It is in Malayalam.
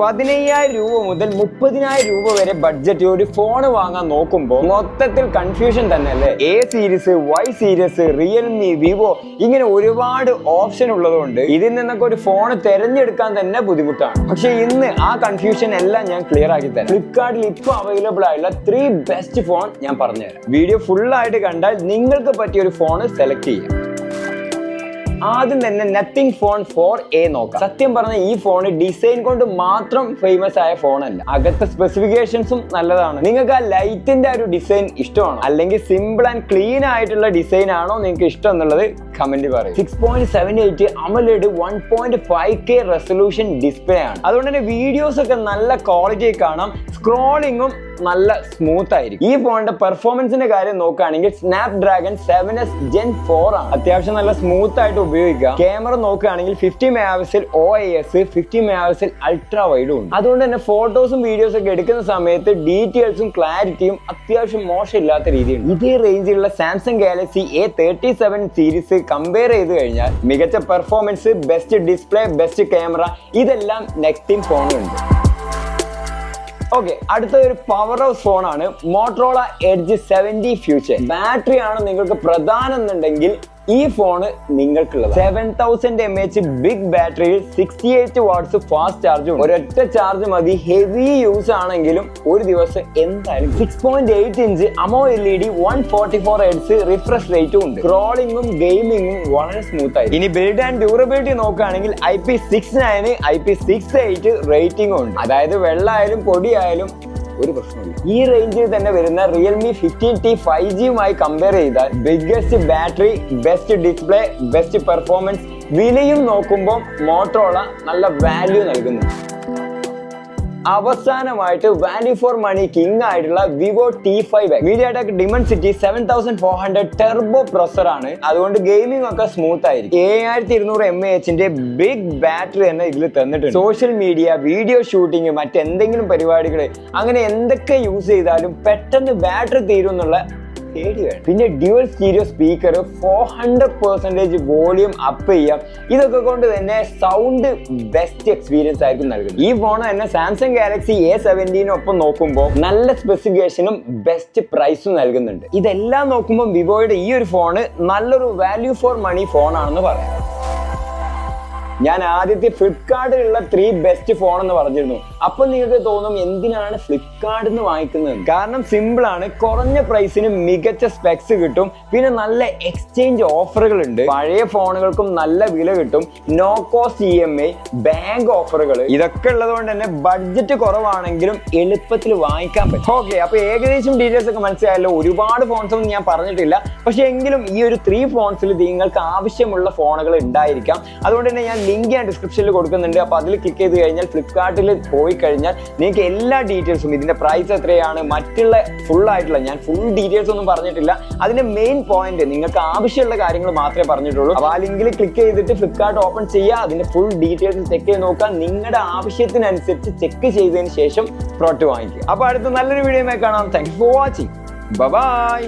15,000 രൂപ മുതൽ 30,000 രൂപ വരെ ബഡ്ജറ്റ് ഒരു ഫോൺ വാങ്ങാൻ നോക്കുമ്പോൾ മൊത്തത്തിൽ കൺഫ്യൂഷൻ തന്നെ അല്ലേ. A series, Y series, Realme, Vivo ഇങ്ങനെ ഒരുപാട് ഓപ്ഷൻ ഉള്ളതുകൊണ്ട് ഇതിൽ നിന്നൊക്കെ ഒരു ഫോൺ തിരഞ്ഞെടുക്കാൻ തന്നെ ബുദ്ധിമുട്ടാണ്. പക്ഷെ ഇന്ന് ആ കൺഫ്യൂഷൻ എല്ലാം ഞാൻ ക്ലിയർ ആക്കി തരാം. ഫ്ലിപ്കാർട്ടിൽ ഇപ്പൊ അവൈലബിൾ ആയുള്ള 3 ബെസ്റ്റ് ഫോൺ ഞാൻ പറഞ്ഞുതരാം. വീഡിയോ ഫുൾ ആയിട്ട് കണ്ടാൽ നിങ്ങൾക്ക് പറ്റിയ ഒരു ഫോൺ സെലക്ട് ചെയ്യാം. ആദ്യം തന്നെ നത്തിങ് ഫോൺ 4a നോക്കാം. സത്യം പറഞ്ഞ ഈ ഫോൺ ഡിസൈൻ കൊണ്ട് മാത്രം ഫേമസ് ആയ ഫോണല്ല, അകത്തെ സ്പെസിഫിക്കേഷൻസും നല്ലതാണ്. നിങ്ങൾക്ക് ആ ലൈറ്റിന്റെ ഒരു ഡിസൈൻ ഇഷ്ടമാണോ, അല്ലെങ്കിൽ സിമ്പിൾ ആൻഡ് ക്ലീൻ ആയിട്ടുള്ള ഡിസൈൻ ആണോ നിങ്ങൾക്ക് ഇഷ്ടം എന്നുള്ളത് കമന്റ് പറയും. 6.78 AMOLED 1.5K റെസൊല്യൂഷൻ ഡിസ്പ്ലേ ആണ്. അതുകൊണ്ട് തന്നെ വീഡിയോസ് ഒക്കെ നല്ല ക്വാളിറ്റി കാണാം, സ്ക്രോളിങ്ങും നല്ല സ്മൂത്ത് ആയിരിക്കും. ഈ ഫോണിന്റെ പെർഫോമൻസിന്റെ കാര്യം നോക്കുകയാണെങ്കിൽ സ്നാപ്ഡ്രാഗൺ 7s Gen 4 ആണ്. അത്യാവശ്യം നല്ല സ്മൂത്ത് ആയിട്ട് ഉപയോഗിക്കാം. ക്യാമറ നോക്കുകയാണെങ്കിൽ 50 മെഗാപിക്സൽ OIS, 50 മെഗാപിക്സൽ അൾട്രാ വൈഡും ഉണ്ട്. അതുകൊണ്ട് തന്നെ ഫോട്ടോസും വീഡിയോസും ഒക്കെ എടുക്കുന്ന സമയത്ത് ഡീറ്റെയിൽസും ക്ലാരിറ്റിയും അത്യാവശ്യം മോശമില്ലാത്ത രീതിയുണ്ട്. ഇതേ റേഞ്ചിലുള്ള Samsung Galaxy A37 series compare ചെയ്ത് കഴിഞ്ഞാൽ മികച്ച performance, best display, best camera ഇതെല്ലാം നെക്റ്റിംഗ് ഫോണുണ്ട്. ഓക്കെ, അടുത്ത ഒരു പവർ ഹൗസ് ഫോണാണ് മോട്ടോറോള എഡ്ജ് 70 ഫ്യൂച്ചർ. ബാറ്ററി ആണ് നിങ്ങൾക്ക് പ്രധാനം എന്നുണ്ടെങ്കിൽ ഈ ഫോണ് നിങ്ങൾക്കുള്ളത്. 7000 mAh ബിഗ് ബാറ്ററിയിൽ 68 വാട്ട്സ് ഫാസ്റ്റ് ചാർജും. ഒരൊറ്റ ചാർജ് മതി. ഹെവി യൂസ് ആണെങ്കിലും ഒരു ദിവസം എന്തായാലും 6.8 ഇഞ്ച് AMOLED 144 Hz റിഫ്രഷ് റേറ്റും ഉണ്ട്. സ്ക്രോളിങ്ങും ഗെയിമിങ്ങും വളരെ സ്മൂത്ത് ആയി. ഇനി ബിൽഡ് ആൻഡ് ഡ്യൂറബിലിറ്റി നോക്കുകയാണെങ്കിൽ IP69, IP68 റേറ്റിംഗും ഉണ്ട്. അതായത് വെള്ളമായാലും പൊടിയായാലും ഒരു പ്രശ്നമില്ല. ഈ റേഞ്ചിൽ തന്നെ വരുന്ന റിയൽമി 15T 5Gയുമായി കമ്പയർ ചെയ്താൽ biggest battery, best display, best performance, വിലയും നോക്കുമ്പോൾ മോട്ടോറോള നല്ല വാല്യൂ നൽകുന്നു. അവസാനമായിട്ട് വാല്യൂ ഫോർ മണി കിങ് ആയിട്ടുള്ള Vivo T5X. MediaTek Dimensity 7400 Turbo processor ആണ്. അതുകൊണ്ട് ഗെയിമിംഗ് ഒക്കെ സ്മൂത്ത് ആയിരിക്കും. 7200 mAh ബിഗ് ബാറ്ററി തന്നെ ഇതിൽ തന്നിട്ടുണ്ട്. സോഷ്യൽ മീഡിയ, വീഡിയോ ഷൂട്ടിങ്, മറ്റെന്തെങ്കിലും പരിപാടികൾ അങ്ങനെ എന്തൊക്കെ യൂസ് ചെയ്താലും പെട്ടെന്ന് ബാറ്ററി തീരും എന്നുള്ള പേടിയാണ്. പിന്നെ dual stereo speaker, 400% volume up ചെയ്യാം. ഇതൊക്കെ കൊണ്ട് തന്നെ സൗണ്ട് ബെസ്റ്റ് എക്സ്പീരിയൻസ് ആയിരിക്കും നൽകുന്നത്. ഈ ഫോൺ തന്നെ സാംസങ് ഗാലക്സി A17 നോക്കുമ്പോൾ നല്ല സ്പെസിഫിക്കേഷനും ബെസ്റ്റ് പ്രൈസും നൽകുന്നുണ്ട്. ഇതെല്ലാം നോക്കുമ്പോൾ വിവോയുടെ ഈ ഒരു ഫോണ് നല്ലൊരു വാല്യൂ ഫോർ മണി ഫോണാണെന്ന് പറയാം. ഞാൻ ആദ്യത്തെ ഫ്ലിപ്കാർട്ടിലുള്ള 3 ബെസ്റ്റ് ഫോൺ എന്ന് പറഞ്ഞിരുന്നു. അപ്പൊ നിങ്ങൾക്ക് തോന്നും എന്തിനാണ് ഫ്ലിപ്കാർട്ടിൽ നിന്ന് വാങ്ങിക്കുന്നത്. കാരണം സിമ്പിൾ ആണ്, കുറഞ്ഞ പ്രൈസിന് മികച്ച സ്പെക്സ് കിട്ടും. പിന്നെ നല്ല എക്സ്ചേഞ്ച് ഓഫറുകൾ ഉണ്ട്. പഴയ ഫോണുകൾക്കും നല്ല വില കിട്ടും. നോ കോസ്റ്റ് EMI, ബാങ്ക് ഓഫറുകൾ ഇതൊക്കെ ഉള്ളതുകൊണ്ട് തന്നെ ബഡ്ജറ്റ് കുറവാണെങ്കിലും എളുപ്പത്തിൽ വാങ്ങിക്കാൻ പറ്റും. ഓക്കെ, അപ്പൊ ഏകദേശം ഡീറ്റെയിൽസ് ഒക്കെ മനസ്സിലായല്ലോ. ഒരുപാട് ഫോൺസ് ഒന്നും ഞാൻ പറഞ്ഞിട്ടില്ല, പക്ഷെ എങ്കിലും ഈ ഒരു 3 ഫോൺസിൽ നിങ്ങൾക്ക് ആവശ്യമുള്ള ഫോണുകൾ ഉണ്ടായിരിക്കാം. അതുകൊണ്ട് തന്നെ ഞാൻ ലിങ്ക് ഞാൻ ഡിസ്ക്രിപ്ഷനിൽ കൊടുക്കുന്നുണ്ട്. അപ്പൊ അതിൽ ക്ലിക്ക് ചെയ്ത് കഴിഞ്ഞാൽ ഫ്ലിപ്കാർട്ടിൽ പോയി കഴിഞ്ഞാൽ നിങ്ങൾക്ക് എല്ലാ ഡീറ്റെയിൽസും, ഇതിന്റെ പ്രൈസ് എത്രയാണ്, മറ്റുള്ള ഫുൾ ആയിട്ടുള്ള, ഞാൻ ഫുൾ ഡീറ്റെയിൽസ് ഒന്നും പറഞ്ഞിട്ടില്ല. അതിന്റെ മെയിൻ പോയിന്റ് നിങ്ങൾക്ക് ആവശ്യമുള്ള കാര്യങ്ങൾ മാത്രമേ പറഞ്ഞിട്ടുള്ളൂ. അപ്പൊ ആ ലിങ്കിൽ ക്ലിക്ക് ചെയ്തിട്ട് ഫ്ലിപ്കാർട്ട് ഓപ്പൺ ചെയ്യുക, അതിന്റെ ഫുൾ ഡീറ്റെയിൽസ് ചെക്ക് ചെയ്ത് നോക്കുക. നിങ്ങളുടെ ആവശ്യത്തിനനുസരിച്ച് ചെക്ക് ചെയ്തതിന് ശേഷം പ്രോഡക്റ്റ് വാങ്ങിക്കുക. അപ്പൊ അടുത്ത നല്ലൊരു വീഡിയോയുമായി കാണാം. Thank you for watching. By.